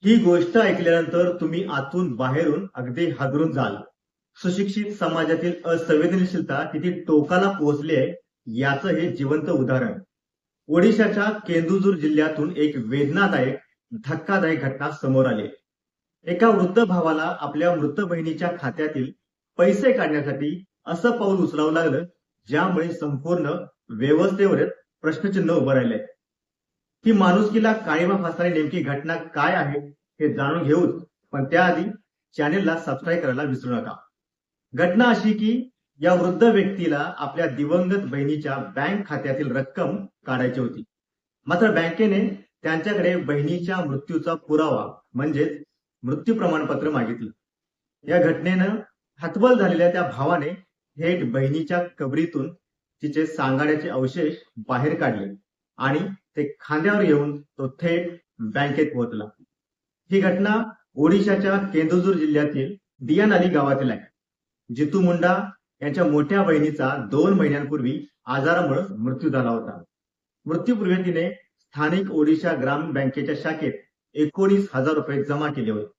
ही गोष्ट ऐकल्यानंतर तुम्ही आतून बाहेरून अगदी हादरून जाल. सुशिक्षित समाजातील असंवेदनशीलता किती टोकाला पोहोचली आहे याचं हे जिवंत उदाहरण. ओडिशाच्या केंदुझर जिल्ह्यातून एक वेदनादायक, धक्कादायक घटना समोर आली. एका वृद्ध भावाला आपल्या मृत बहिणीच्या खात्यातील पैसे काढण्यासाठी असं पाऊल उचलावं लागलं, ज्यामुळे संपूर्ण व्यवस्थेवरच प्रश्नचिन्ह उभं राहिले. ही माणुसकीला काळीमा फासणारी नेमकी घटना काय आहे हे जाणून घेऊच, पण त्याआधी चॅनेलला सबस्क्राईब करायला विसरू नका. घटना अशी की या वृद्ध व्यक्तीला आपल्या दिवंगत बहिणीच्या बँक खात्यातील रक्कम काढायची होती. मात्र बँकेने त्यांच्याकडे बहिणीच्या मृत्यूचा पुरावा म्हणजेच मृत्यू प्रमाणपत्र मागितलं. या घटनेनं हतबल झालेल्या त्या भावाने थेट बहिणीच्या कबरीतून तिचे सांगाड्याचे अवशेष बाहेर काढले आणि ते खांद्यावर येऊन तो थेट बँकेत पोहोचला. ही घटना ओडिशाच्या केंदुझर जिल्ह्यातील दियानाली गावातील आहे. जितू मुंडा यांच्या मोठ्या बहिणीचा 2 महिन्यांपूर्वी आजारामुळे मृत्यू झाला होता. मृत्यूपूर्वी तिने स्थानिक ओडिशा ग्रामीण बँकेच्या शाखेत 19,000 रुपये जमा केले होते.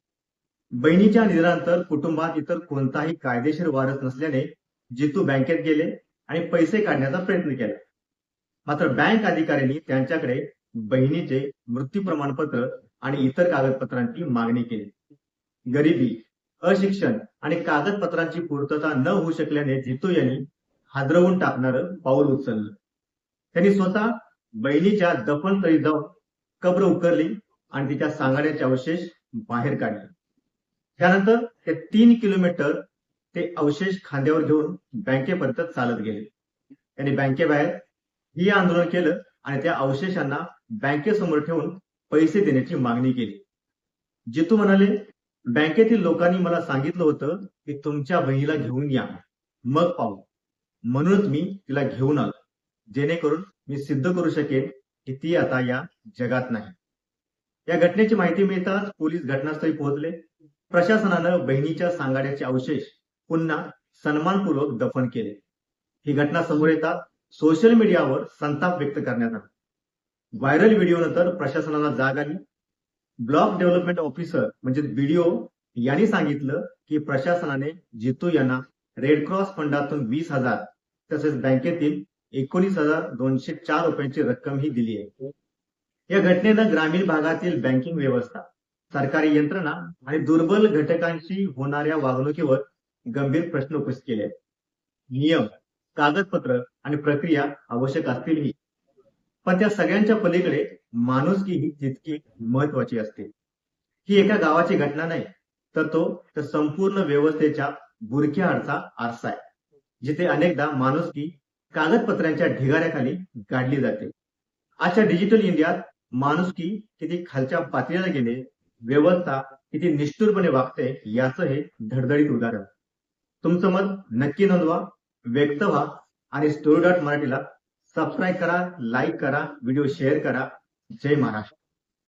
बहिणीच्या निधनानंतर कुटुंबात इतर कोणताही कायदेशीर वारस नसल्याने जितू बँकेत गेले आणि पैसे काढण्याचा प्रयत्न केला. मात्र बँक अधिकाऱ्यांनी त्यांच्याकडे बहिणीचे मृत्यू प्रमाणपत्र आणि इतर कागदपत्रांची मागणी केली. गरिबी, अशिक्षण आणि कागदपत्रांची पूर्तता न होऊ शकल्याने जितू यांनी हादरवून टाकणारं पाऊल उचललं. त्यांनी स्वतः बहिणीच्या दफनस्थळी जाऊन कब्र उकरली आणि तिच्या सांगाड्याचे अवशेष बाहेर काढले. त्यानंतर ते 3 किलोमीटर ते अवशेष खांद्यावर घेऊन बँकेपर्यंत चालत गेले. त्यांनी बँकेबाहेर ही आंदोलन केलं आणि त्या अवशेषांना बँकेसमोर ठेवून पैसे देण्याची मागणी केली. जितू म्हणाले, बँकेतील लोकांनी मला सांगितलं होतं की तुमच्या बहिणीला घेऊन या, मग पाहू. म्हणूनच मी तिला घेऊन आलो, जेणेकरून मी सिद्ध करू शकेन की ती आता या जगात नाही. या घटनेची माहिती मिळताच पोलीस घटनास्थळी पोहोचले. प्रशासनानं बहिणीच्या सांगाड्याचे अवशेष पुन्हा सन्मानपूर्वक दफन केले. ही घटना समोर येतात सोशल मीडियावर संताप व्यक्त करण्यात आला. व्हायरल व्हिडिओनंतर प्रशासनाला जाग आली. ब्लॉक डेव्हलपमेंट ऑफिसर म्हणजे बीडीओ यांनी सांगितलं की प्रशासनाने जितू यांना रेड क्रॉस फंडातून 20,000 तसेच बँकेतील 19,204 रुपयांची रक्कमही दिली आहे. या घटनेनं ग्रामीण भागातील बँकिंग व्यवस्था, सरकारी यंत्रणा आणि दुर्बल घटकांशी होणाऱ्या वागणुकीवर गंभीर प्रश्न उपस्थित केले आहेत. नियम, कागदपत्र आणि प्रक्रिया आवश्यक असतीलही, पण त्या सगळ्यांच्या पलीकडे माणुसकी ही तितकी महत्वाची असते. ही एका गावाची घटना नाही, तर संपूर्ण व्यवस्थेच्या बुरख्याआडचा आरसा आहे, जिथे अनेकदा माणुसकी कागदपत्रांच्या ढिगाऱ्याखाली गाडली जाते. आजच्या डिजिटल इंडियात माणुसकी किती खालच्या पातळीला गेले, व्यवस्था किती निष्ठुरपणे वागते याचं हे धडधडीत उदाहरण. तुमचं मत नक्की नोंदवा, व्यक्त व्हा आणि story.marathi ला सबस्क्राईब करा, लाईक करा, व्हिडिओ शेअर करा. जय महाराष्ट्र.